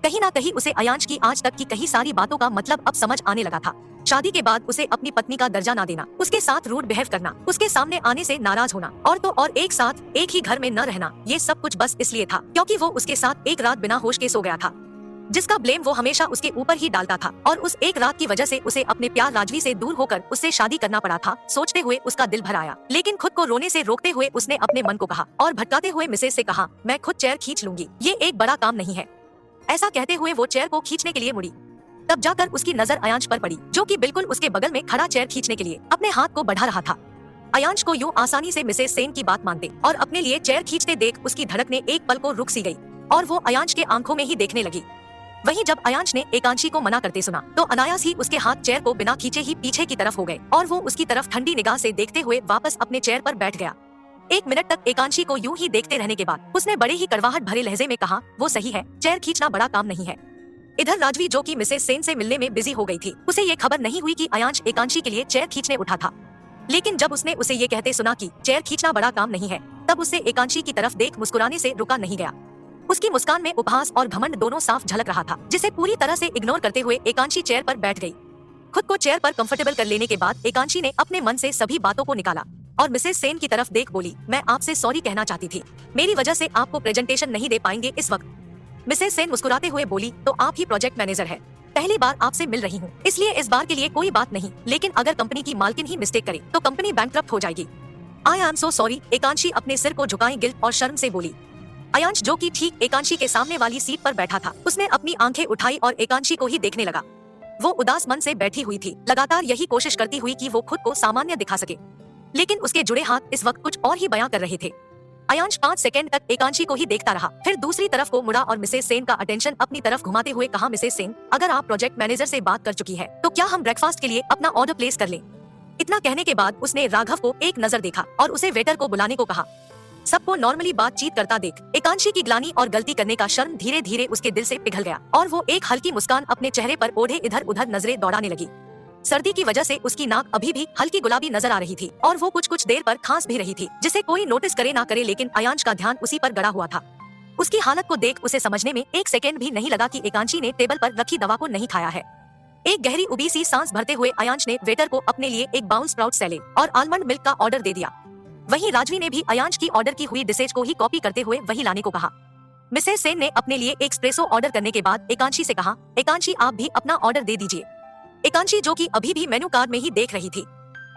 कहीं ना कहीं उसे अयांश की आज तक की कई सारी बातों का मतलब अब समझ आने लगा था। शादी के बाद उसे अपनी पत्नी का दर्जा ना देना, उसके साथ रूड बिहेव करना, उसके सामने आने से नाराज होना और तो और एक साथ एक ही घर में न रहना, ये सब कुछ बस इसलिए था क्योंकि वो उसके साथ एक रात बिना होश के सो गया था, जिसका ब्लेम वो हमेशा उसके ऊपर ही डालता था। और उस एक रात की वजह से उसे अपने प्यार राजवी से दूर होकर उससे शादी करना पड़ा था। सोचते हुए उसका दिल भर आया, लेकिन खुद को रोने से रोकते हुए उसने अपने मन को कहा और भटकाते हुए मिसेज से कहा, मैं खुद चेयर खींच लूंगी, ये एक बड़ा काम नहीं है। ऐसा कहते हुए वो चेयर को खींचने के लिए मुड़ी, तब जाकर उसकी नजर अयांश पर पड़ी, जो कि बिल्कुल उसके बगल में खड़ा चेयर खींचने के लिए अपने हाथ को बढ़ा रहा था। अयांश को यूं आसानी से मिसेस सेन की बात मानते और अपने लिए चेयर खींचते देख उसकी धड़कने एक पल को रुक सी गई और वो अयांश के आंखों में ही देखने लगी। वहीं जब अयांश ने एकांशी को मना करते सुना तो अनायास ही उसके हाथ चेयर को बिना खींचे ही पीछे की तरफ हो गए और वो उसकी तरफ ठंडी निगाह से देखते हुए वापस अपने चेयर पर बैठ गया। 1 मिनट तक एकांशी को यूं ही देखते रहने के बाद उसने बड़े ही कड़वाहट भरे लहजे में कहा, वो सही है, चेयर खींचना बड़ा काम नहीं है। इधर राजवी, जो कि मिसेस सेन से मिलने में बिजी हो गई थी, उसे ये खबर नहीं हुई कि अयांश एकांशी के लिए चेयर खींचने उठा था। लेकिन जब उसने उसे ये कहते सुना कि चेयर खींचना बड़ा काम नहीं है, तब उससे एकांशी की तरफ देख मुस्कुराने से रुका नहीं गया। उसकी मुस्कान में उपहास और घमंड दोनों साफ झलक रहा था, जिसे पूरी तरह से इग्नोर करते हुए एकांशी चेयर पर बैठ गई। खुद को चेयर पर कंफर्टेबल कर लेने के बाद एकांशी ने अपने मन से सभी बातों को निकाला और मिसेस सेन की तरफ देख बोली, मैं आपसे सॉरी कहना चाहती थी, मेरी वजह से आपको प्रेजेंटेशन नहीं दे पाएंगे इस वक्त। मिसेस सेन मुस्कुराते हुए बोली, तो आप ही प्रोजेक्ट मैनेजर है, पहली बार आपसे मिल रही हूँ, इसलिए इस बार के लिए कोई बात नहीं, लेकिन अगर कंपनी की मालकिन ही मिस्टेक करे तो कंपनी बैंकक्रप्ट हो जाएगी। आई एम सो सॉरी, एकांशी अपने सिर को झुकाए गिल्ट और शर्म से बोली। अयांश जो कि ठीक एकांशी के सामने वाली सीट पर बैठा था, उसने अपनी आंखें उठाई और एकांशी को ही देखने लगा। वो उदास मन से बैठी हुई थी, लगातार यही कोशिश करती हुई कि वो खुद को सामान्य दिखा सके, लेकिन उसके जुड़े हाथ इस वक्त कुछ और ही बयां कर रहे थे। अयांश 5 सेकंड तक एकांशी को ही देखता रहा, फिर दूसरी तरफ को मुड़ा और मिसेस सेन का अटेंशन अपनी तरफ घुमाते हुए कहा, मिसेस सेन, अगर आप प्रोजेक्ट मैनेजर से बात कर चुकी है तो क्या हम ब्रेकफास्ट के लिए अपना ऑर्डर प्लेस कर लें? इतना कहने के बाद उसने राघव को एक नजर देखा और उसे वेटर को बुलाने को कहा। सबको नॉर्मली बातचीत करता देख एकांशी की ग्लानि और गलती करने का शर्म धीरे धीरे उसके दिल से पिघल गया और वो एक हल्की मुस्कान अपने चेहरे पर ओढ़े इधर उधर नजरें दौड़ाने लगी। सर्दी की वजह से उसकी नाक अभी भी हल्की गुलाबी नजर आ रही थी और वो कुछ देर पर खांस भी रही थी, जिसे कोई नोटिस करे ना करे, लेकिन अयांश का ध्यान उसी पर गड़ा हुआ था। उसकी हालत को देख उसे समझने में 1 सेकेंड भी नहीं लगा कि एकांशी ने टेबल पर रखी दवा को नहीं खाया है। एक गहरी उबी सी सांस भरते हुए अयांश ने वेटर को अपने लिए एक बाउल स्प्राउट सैलेड और आलमंड मिल्क का ऑर्डर दे दिया। वहीं राजवी ने भी अयांश की ऑर्डर की हुई डिशेज को ही कॉपी करते हुए वही लाने को कहा। मिसेस सेन ने अपने लिए एक एस्प्रेसो ऑर्डर करने के बाद एकांशी से कहा, एकांशी आप भी अपना ऑर्डर दे दीजिए। एकांशी जो कि अभी भी मेनू कार्ड में ही देख रही थी,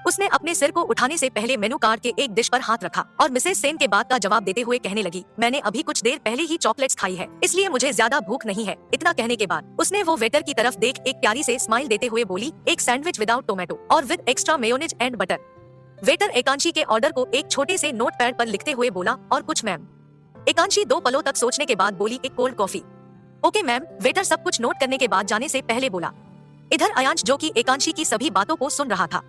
उसने अपने सिर को उठाने से पहले मेनू कार्ड के एक डिश पर हाथ रखा और मिसेस सेन के बात का जवाब देते हुए कहने लगी, मैंने अभी कुछ देर पहले ही चॉकलेट्स खाई है, इसलिए मुझे ज्यादा भूख नहीं है। इतना कहने के बाद उसने वो वेटर की तरफ देख एक प्यारी से स्माइल देते हुए बोली, एक सैंडविच विदाउट टोमेटो और with extra mayonnaise and butter. Waiter Ekanshi के ऑर्डर को एक छोटे से नोट पैड पर लिखते हुए बोला, और कुछ मैम? एकांशी 2 पलों तक सोचने के बाद बोली, एक cold coffee. Okay ma'am, waiter सब कुछ नोट करने के बाद जाने से पहले बोला। इधर अयांश जो कि एकांशी की सभी बातों को सुन रहा था,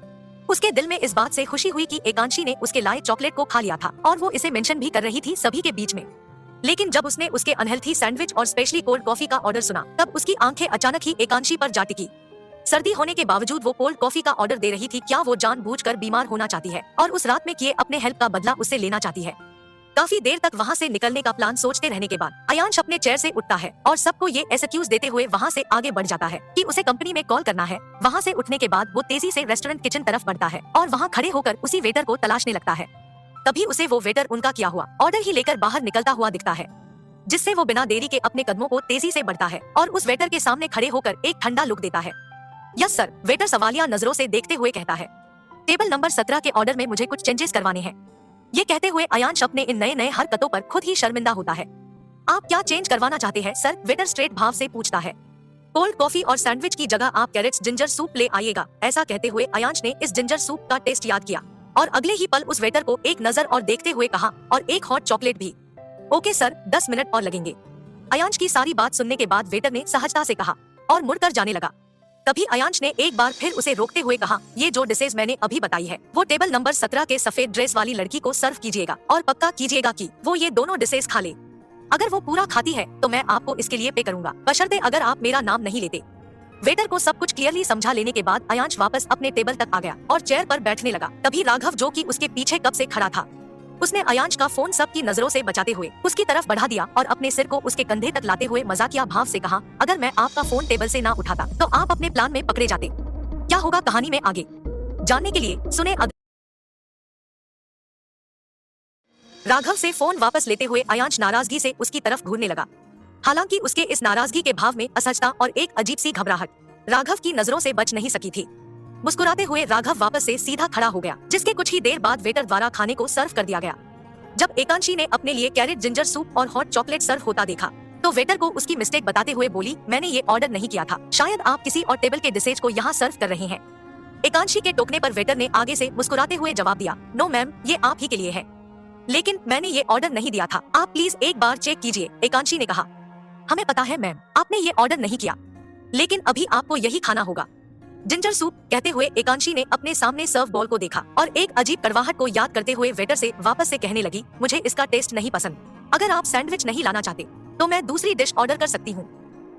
उसके दिल में इस बात से खुशी हुई कि एकांशी ने उसके लाए चॉकलेट को खा लिया था और वो इसे मेंशन भी कर रही थी सभी के बीच में। लेकिन जब उसने उसके अनहेल्थी सैंडविच और स्पेशली कोल्ड कॉफी का ऑर्डर सुना, तब उसकी आंखें अचानक ही एकांशी पर जा टिकी। सर्दी होने के बावजूद वो कोल्ड कॉफी का ऑर्डर दे रही थी। क्या वो जानबूझकर बीमार होना चाहती है और उस रात में किए अपने हेल्प का बदला उससे लेना चाहती है? काफी देर तक वहाँ से निकलने का प्लान सोचते रहने के बाद अयांश अपने चेयर से उठता है और सबको ये एक्सक्यूज देते हुए वहाँ से आगे बढ़ जाता है कि उसे कंपनी में कॉल करना है। वहाँ से उठने के बाद वो तेजी से रेस्टोरेंट किचन तरफ बढ़ता है और वहाँ खड़े होकर उसी वेटर को तलाशने लगता है। तभी उसे वो वेटर उनका किया हुआ ऑर्डर ही लेकर बाहर निकलता हुआ दिखता है, जिससे वो बिना देरी के अपने कदमों को तेजी से बढ़ता है और उस वेटर के सामने खड़े होकर एक ठंडा लुक देता है। यस सर, वेटर सवालिया नजरों से देखते हुए कहता है। टेबल नंबर 17 के ऑर्डर में मुझे कुछ चेंजेस करवाने हैं। ये कहते हुए अयांश अपने इन नए नए हरकतों पर खुद ही शर्मिंदा होता है। आप क्या चेंज करवाना चाहते हैं सर? वेटर स्ट्रेट भाव से पूछता है। कोल्ड कॉफी और सैंडविच की जगह आप कैरेट्स जिंजर सूप ले आइएगा। ऐसा कहते हुए अयांश ने इस जिंजर सूप का टेस्ट याद किया और अगले ही पल उस वेटर को एक नजर और देखते हुए कहा, और एक हॉट चॉकलेट भी। ओके सर, 10 मिनट और लगेंगे। अयांश की सारी बात सुनने के बाद वेटर ने सहजता से कहा और मुड़कर जाने लगा। तभी अयांश ने एक बार फिर उसे रोकते हुए कहा, ये जो डिशेज मैंने अभी बताई है वो टेबल नंबर 17 के सफेद ड्रेस वाली लड़की को सर्व कीजिएगा और पक्का कीजिएगा कि वो ये दोनों डिशेज खा ले। अगर वो पूरा खाती है तो मैं आपको इसके लिए पे करूंगा, बशर्ते अगर आप मेरा नाम नहीं लेते। वेटर को सब कुछ क्लियरली समझा लेने के बाद अयांश वापस अपने टेबल तक आ गया और चेयर पर बैठने लगा। तभी राघव जो कि उसके पीछे कब से खड़ा था, उसने अयांश का फोन सबकी नजरों से बचाते हुए उसकी तरफ बढ़ा दिया और अपने सिर को उसके कंधे तक लाते हुए मजाकिया भाव से कहा, अगर मैं आपका फोन टेबल से ना उठाता तो आप अपने प्लान में पकड़े जाते। क्या होगा कहानी में आगे जानने के लिए सुने राघव से फोन वापस लेते हुए अयांश नाराजगी से उसकी तरफ घूरने लगा। हालांकि उसके इस नाराजगी के भाव में असहजता और एक अजीब सी घबराहट राघव की नजरों से बच नहीं सकी थी। मुस्कुराते हुए राघव वापस से सीधा खड़ा हो गया, जिसके कुछ ही देर बाद वेटर द्वारा खाने को सर्व कर दिया गया। जब एकांशी ने अपने लिए कैरेट जिंजर सूप और हॉट चॉकलेट सर्व होता देखा तो वेटर को उसकी मिस्टेक बताते हुए बोली, मैंने ये ऑर्डर नहीं किया था, शायद आप किसी और टेबल के डिशेज को यहाँ सर्व कर रहे हैं। एकांशी के टोकने पर वेटर ने आगे से मुस्कुराते हुए जवाब दिया, नो मैम, ये आप ही के लिए है, लेकिन मैंने ये ऑर्डर नहीं दिया था, आप प्लीज एक बार चेक कीजिए। एकांशी ने कहा, हमें पता है मैम, आपने ये ऑर्डर नहीं किया, लेकिन अभी आपको यही खाना होगा। जिंजर सूप कहते हुए एकांशी ने अपने सामने सर्व बॉल को देखा और एक अजीब कड़वाहट को याद करते हुए वेटर से वापस से कहने लगी, मुझे इसका टेस्ट नहीं पसंद, अगर आप सैंडविच नहीं लाना चाहते तो मैं दूसरी डिश ऑर्डर कर सकती हूँ।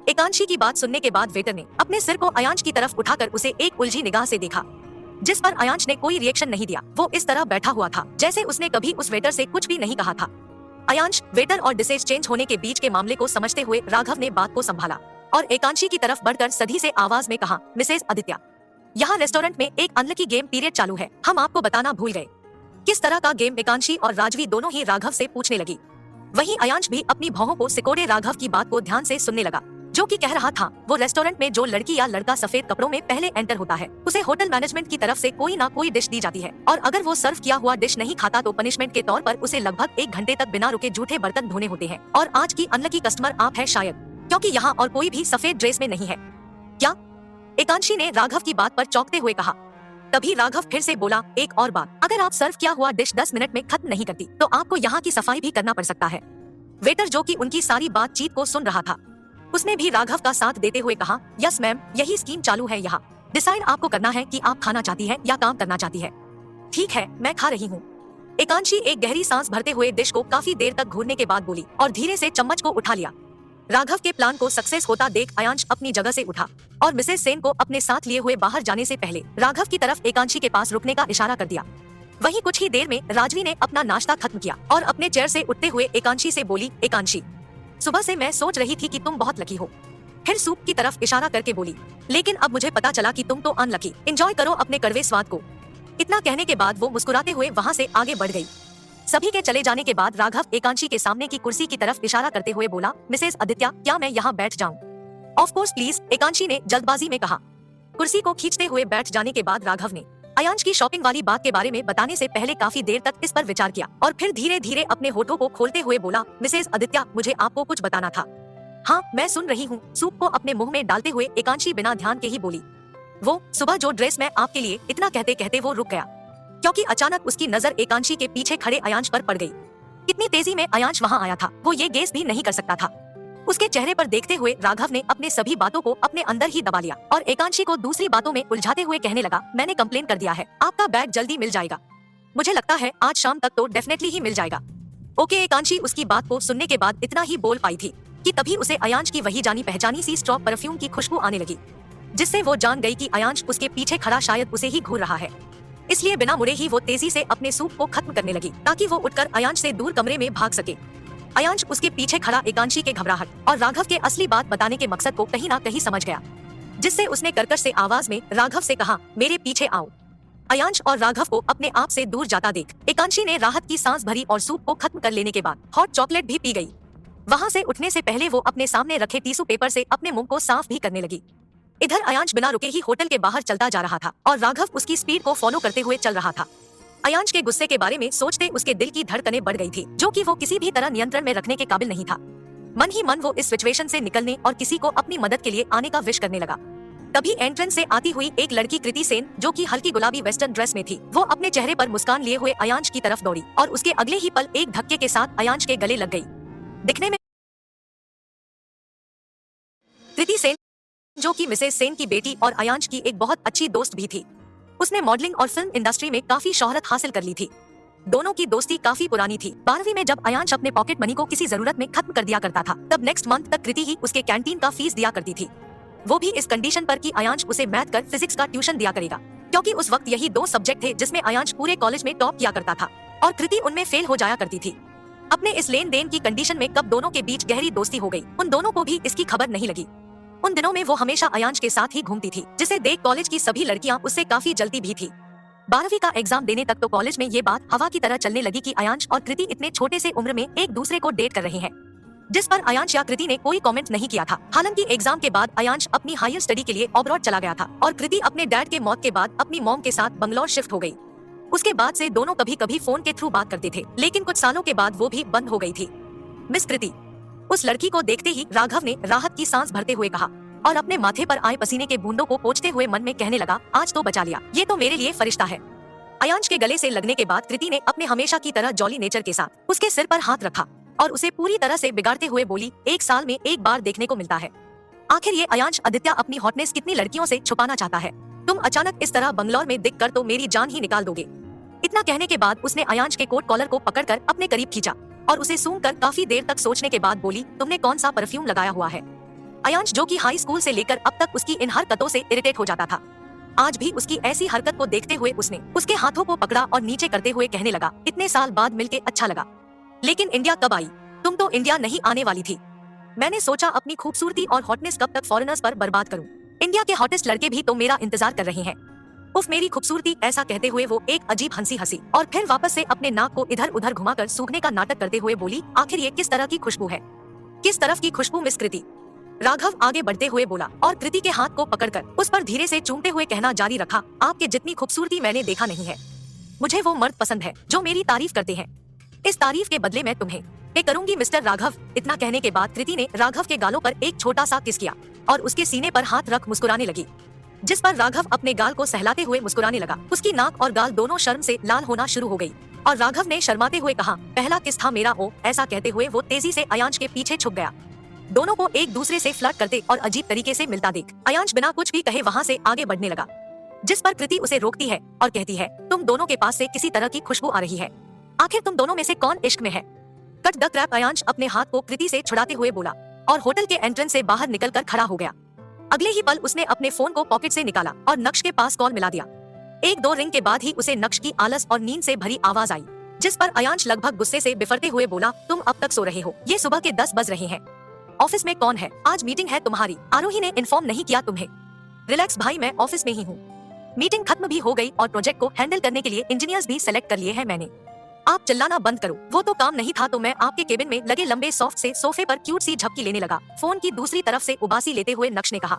एकांशी की बात सुनने के बाद वेटर ने अपने सिर को अयांश की तरफ उठाकर उसे एक उलझी निगाह से देखा, जिस पर अयांश ने कोई रिएक्शन नहीं दिया। वो इस तरह बैठा हुआ था जैसे उसने कभी उस वेटर से कुछ भी नहीं कहा था। अयांश, वेटर और डिशेज चेंज होने के बीच के मामले को समझते हुए राघव ने बात को संभाला और एकांशी की तरफ बढ़कर सधी से आवाज में कहा, मिसेस आदित्य, यहाँ रेस्टोरेंट में एक अनलकी गेम पीरियड चालू है, हम आपको बताना भूल गए। किस तरह का गेम? एकांशी और राजवी दोनों ही राघव से पूछने लगी। वहीं अयांश भी अपनी भौहों को सिकोड़े राघव की बात को ध्यान से सुनने लगा। जो कि कह रहा था वो रेस्टोरेंट में जो लड़की या लड़का सफेद कपड़ों में पहले एंटर होता है उसे होटल मैनेजमेंट की तरफ से कोई ना कोई डिश दी जाती है और अगर वो सर्व किया हुआ डिश नहीं खाता तो पनिशमेंट के तौर पर उसे लगभग 1 घंटे तक बिना रुके जूठे बर्तन धोने होते हैं। और आज की अनलकी कस्टमर आप है शायद, क्योंकि यहाँ और कोई भी सफेद ड्रेस में नहीं है। क्या? एकांशी ने राघव की बात पर चौंकते हुए कहा। तभी राघव फिर से बोला, एक और बात, अगर आप सर्व किया हुआ डिश 10 मिनट में खत्म नहीं करती तो आपको यहाँ की सफाई भी करना पड़ सकता है। वेटर जो कि उनकी सारी बातचीत को सुन रहा था उसने भी राघव का साथ देते हुए कहा, यस मैम, यही स्कीम चालू है यहाँ। डिसाइड आपको करना है कि आप खाना चाहती है या काम करना चाहती है। ठीक है, मैं खा रही हूँ। एकांशी एक गहरी सांस भरते हुए डिश को काफी देर तक घूरने के बाद बोली और धीरे से चम्मच को उठा लिया। राघव के प्लान को सक्सेस होता देख अयांश अपनी जगह से उठा और मिसेस सेन को अपने साथ लिए हुए बाहर जाने से पहले राघव की तरफ एकांशी के पास रुकने का इशारा कर दिया। वहीं कुछ ही देर में राजवी ने अपना नाश्ता खत्म किया और अपने चेयर से उठते हुए एकांशी से बोली, एकांशी, सुबह से मैं सोच रही थी कि तुम बहुत लकी हो। फिर सूप की तरफ इशारा करके बोली, लेकिन अब मुझे पता चला कि तुम तो अनलकी। एंजॉय करो अपने कड़वे स्वाद को। इतना कहने के बाद वो मुस्कुराते हुए वहाँ से आगे बढ़ गई। सभी के चले जाने के बाद राघव एकांशी के सामने की कुर्सी की तरफ इशारा करते हुए बोला, मिसेस आदित्य, क्या मैं यहाँ बैठ जाऊँ? ऑफ कोर्स प्लीज, एकांशी ने जल्दबाजी में कहा। कुर्सी को खींचते हुए बैठ जाने के बाद राघव ने अयांश की शॉपिंग वाली बात के बारे में बताने से पहले काफी देर तक इस पर विचार किया और फिर धीरे धीरे अपने होठों को खोलते हुए बोला, मिसेस आदित्य, मुझे आपको कुछ बताना था। हाँ, मैं सुन रही हूँ, सूप को अपने मुंह में डालते हुए एकांशी बिना ध्यान के ही बोली। वो सुबह जो ड्रेस मैं आपके लिए, इतना कहते कहते वो रुक गया क्योंकि अचानक उसकी नजर एकांशी के पीछे खड़े अयांश पर पड़ गई। कितनी तेजी में अयांश वहाँ आया था वो ये गेस भी नहीं कर सकता था। उसके चेहरे पर देखते हुए राघव ने अपने सभी बातों को अपने अंदर ही दबा लिया और एकांशी को दूसरी बातों में उलझाते हुए कहने लगा, मैंने कंप्लेन कर दिया है, आपका बैग जल्दी मिल जाएगा। मुझे लगता है आज शाम तक तो डेफिनेटली ही मिल जाएगा। ओके। एकांशी उसकी बात को सुनने के बाद इतना ही बोल पाई थी कि तभी उसे अयांश की वही जानी पहचानी सी स्ट्रॉ परफ्यूम की खुशबू आने लगी, जिससे वो जान गई कि अयांश उसके पीछे खड़ा शायद उसे ही घूर रहा है। इसलिए बिना मुड़े ही वो तेजी से अपने सूप को खत्म करने लगी ताकि वो उठकर अयांश से दूर कमरे में भाग सके। अयांश उसके पीछे खड़ा एकांशी के घबराहट और राघव के असली बात बताने के मकसद को कहीं ना कहीं समझ गया, जिससे उसने कर्कश से आवाज में राघव से कहा, मेरे पीछे आओ। अयांश और राघव को अपने आप से दूर जाता देख एकांशी ने राहत की सांस भरी और सूप को खत्म कर लेने के बाद हॉट चॉकलेट भी पी गई। वहाँ से उठने से पहले वो अपने सामने रखे टिश्यू पेपर से अपने मुंह को साफ भी करने लगी। इधर अयांश बिना रुके ही होटल के बाहर चलता जा रहा था और राघव उसकी स्पीड को फॉलो करते हुए चल रहा था। अयांश के गुस्से के बारे में सोचते उसके दिल की धड़कनें बढ़ गई थी, जो कि वो किसी भी तरह नियंत्रण में रखने के काबिल नहीं था। मन ही मन वो इस सिचुएशन से निकलने और किसी को अपनी मदद के लिए आने का विश करने लगा। तभी एंट्रेंस से आती हुई एक लड़की कृति सेन, जो कि हल्की गुलाबी वेस्टर्न ड्रेस में थी, वो अपने चेहरे पर मुस्कान लिए हुए अयांश की तरफ दौड़ी और उसके अगले ही पल एक धक्के के साथ अयांश के गले लग गई। दिखने में कृति सेन, जो कि मिसेस सेन की बेटी और अयांश की एक बहुत अच्छी दोस्त भी थी, उसने मॉडलिंग और फिल्म इंडस्ट्री में काफी शोहरत हासिल कर ली थी। दोनों की दोस्ती काफी पुरानी थी। 12वीं में जब अयांश अपने पॉकेट मनी को किसी जरूरत में खत्म कर दिया करता था, तब नेक्स्ट मंथ तक कृति ही उसके कैंटीन का फीस दिया करती थी। वो भी इस कंडीशन पर कि अयांश उसे मैथ कर फिजिक्स का ट्यूशन दिया करेगा, क्योंकि उस वक्त यही 2 सब्जेक्ट थे जिसमें अयांश पूरे कॉलेज में टॉप किया करता था और कृति उनमें फेल हो जाया करती थी। अपने इस लेन देन की कंडीशन में कब दोनों के बीच गहरी दोस्ती हो गई, उन दोनों को भी इसकी खबर नहीं लगी। उन दिनों में वो हमेशा अयांश के साथ ही घूमती थी, जिसे देख कॉलेज की सभी लड़कियां उससे काफी जलती भी थी। 12वीं का एग्जाम देने तक तो कॉलेज में ये बात हवा की तरह चलने लगी कि अयांश और कृति इतने छोटे से उम्र में एक दूसरे को डेट कर रहे हैं, जिस पर अयांश या कृति ने कोई कमेंट नहीं किया था। हालांकि एग्जाम के बाद अयांश अपनी हायर स्टडी के लिए अब्रॉड चला गया था और कृति अपने डैड के मौत के बाद अपनी मॉम के साथ बंगलौर शिफ्ट हो गई। उसके बाद से दोनों कभी कभी फोन के थ्रू बात करते थे, लेकिन कुछ सालों के बाद वो भी बंद हो गई थी। मिस कृति, उस लड़की को देखते ही राघव ने राहत की सांस भरते हुए कहा और अपने माथे पर आए पसीने के बूंदों को पोंछते हुए मन में कहने लगा, आज तो बचा लिया, ये तो मेरे लिए फरिश्ता है। अयांश के गले से लगने के बाद कृति ने अपने हमेशा की तरह जॉली नेचर के साथ उसके सिर पर हाथ रखा और उसे पूरी तरह से बिगाड़ते हुए बोली, 1 साल में एक बार देखने को मिलता है। आखिर ये अयांश आदित्य अपनी हॉटनेस कितनी लड़कियों से छुपाना चाहता है? तुम अचानक इस तरह बंगलौर में दिख कर तो मेरी जान ही निकाल दोगे। इतना कहने के बाद उसने अयांश के कोट कॉलर को पकड़कर अपने करीब खींचा और उसे सूंघकर काफी देर तक सोचने के बाद बोली, तुमने कौन सा परफ्यूम लगाया हुआ है? अयांश, जो कि हाई स्कूल से लेकर अब तक उसकी इन हरकतों से इरिटेट हो जाता था, आज भी उसकी ऐसी हरकत को देखते हुए उसने उसके हाथों को पकड़ा और नीचे करते हुए कहने लगा, इतने साल बाद मिलके अच्छा लगा, लेकिन इंडिया कब आई? तुम तो इंडिया नहीं आने वाली थी। मैंने सोचा अपनी खूबसूरती और हॉटनेस कब तक फॉरेनर्स पर बर्बाद करूं। इंडिया के हॉटेस्ट लड़के भी तो मेरा इंतजार कर रहे हैं। उफ मेरी खूबसूरती, ऐसा कहते हुए वो एक अजीब हंसी हंसी और फिर वापस से अपने नाक को इधर उधर घुमाकर सूखने का नाटक करते हुए बोली, आखिर ये किस तरह की खुशबू है? किस तरफ की खुशबू मिस कृति? राघव आगे बढ़ते हुए बोला और कृति के हाथ को पकड़कर उस पर धीरे से चूमते हुए कहना जारी रखा, आपके जितनी खूबसूरती मैंने देखा नहीं है। मुझे वो मर्द पसंद है जो मेरी तारीफ करते हैं। इस तारीफ के बदले मैं तुम्हें पे करूंगी मिस्टर राघव। इतना कहने के बाद कृति ने राघव के गालों पर एक छोटा सा किस किया और उसके सीने पर हाथ रख मुस्कुराने लगी, जिस पर राघव अपने गाल को सहलाते हुए मुस्कुराने लगा। उसकी नाक और गाल दोनों शर्म से लाल होना शुरू हो गई और राघव ने शर्माते हुए कहा, पहला किस था मेरा हो। ऐसा कहते हुए वो तेजी से अयांश के पीछे छुप गया। दोनों को एक दूसरे से फ्लर्ट करते और अजीब तरीके से मिलता देख अयांश बिना कुछ भी कहे वहाँ से आगे बढ़ने लगा, जिस पर कृति उसे रोकती है और कहती है, तुम दोनों के पास से किसी तरह की खुशबू आ रही है। आखिर तुम दोनों में से कौन इश्क में है? Cut the Krebs. अयांश अपने हाथ को कृति से छुड़ाते हुए बोला और होटल के एंट्रेंस से बाहर निकलकर खड़ा हो गया। अगले ही पल उसने अपने फोन को पॉकेट से निकाला और नक्श के पास कॉल मिला दिया। एक दो रिंग के बाद ही उसे नक्श की आलस और नींद से भरी आवाज आई, जिस पर अयांश लगभग गुस्से से बिफरते हुए बोला, तुम अब तक सो रहे हो? ये सुबह के 10 बज रहे हैं। ऑफिस में कौन है? आज मीटिंग है तुम्हारी। आरोही ने इन्फॉर्म नहीं किया तुम्हें? रिलैक्स भाई, मैं ऑफिस में ही हूँ। मीटिंग खत्म भी हो गई और प्रोजेक्ट को हैंडल करने के लिए इंजीनियर्स भी सेलेक्ट कर लिए हैं मैंने। आप चिल्लाना बंद करो। वो तो काम नहीं था तो मैं आपके केबिन में लगे लंबे सॉफ्ट से सोफे पर क्यूट सी झपकी लेने लगा। फोन की दूसरी तरफ से उबासी लेते हुए नक्श ने कहा,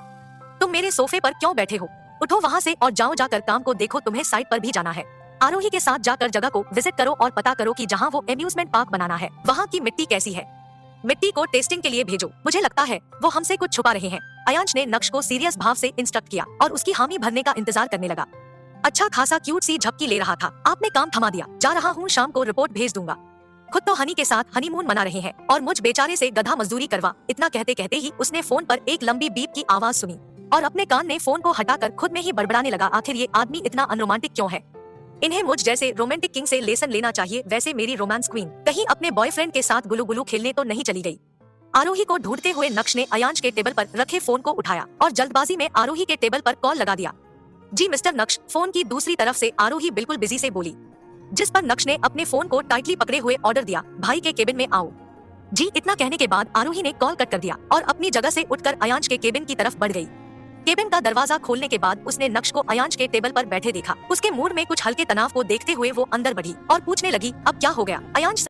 तुम मेरे सोफे पर क्यों बैठे हो? उठो वहाँ से और जाओ जाकर काम को देखो। तुम्हें साइट पर भी जाना है। आरोही के साथ जाकर जगह को विजिट करो और पता करो कि जहाँ वो एम्यूजमेंट पार्क बनाना है वहाँ की मिट्टी कैसी है। मिट्टी को टेस्टिंग के लिए भेजो। मुझे लगता है वो हमसे कुछ छुपा रहे हैं। अयांश ने नक्श को सीरियस भाव से इंस्ट्रक्ट किया और उसकी हामी भरने का इंतजार करने लगा। अच्छा खासा क्यूट सी झपकी ले रहा था। आपने काम थमा दिया। जा रहा हूँ, शाम को रिपोर्ट भेज दूंगा। खुद तो हनी के साथ हनीमून मना रहे हैं और मुझ बेचारे से गधा मजदूरी करवा। इतना कहते कहते ही उसने फोन पर एक लंबी बीप की आवाज सुनी और अपने कान ने फोन को हटाकर खुद में ही बड़बड़ाने लगा, आखिर ये आदमी इतना अनरोमांटिक क्यों है? इन्हें मुझ जैसे रोमांटिक किंग से लेसन लेना चाहिए। वैसे मेरी रोमांस क्वीन कहीं अपने बॉयफ्रेंड के साथ गुलू गुलू खेलने तो नहीं चली गई? आरोही को ढूंढते हुए नक्श ने अयांश के टेबल पर रखे फोन को उठाया और जल्दबाजी में आरोही के टेबल पर कॉल लगा दिया। जी मिस्टर नक्श। फोन की दूसरी तरफ से आरोही बिल्कुल बिजी से बोली, जिस पर नक्श ने अपने फोन को टाइटली पकड़े हुए ऑर्डर दिया, भाई के केबिन में आओ। जी। इतना कहने के बाद आरोही ने कॉल कट कर दिया और अपनी जगह से उठकर अयांश के केबिन की तरफ बढ़ गई। केबिन का दरवाजा खोलने के बाद उसने नक्श को अयांश के टेबल पर बैठे देखा। उसके मूड में कुछ हल्के तनाव को देखते हुए वो अंदर बढ़ी और पूछने लगी, अब क्या हो गया? अयांश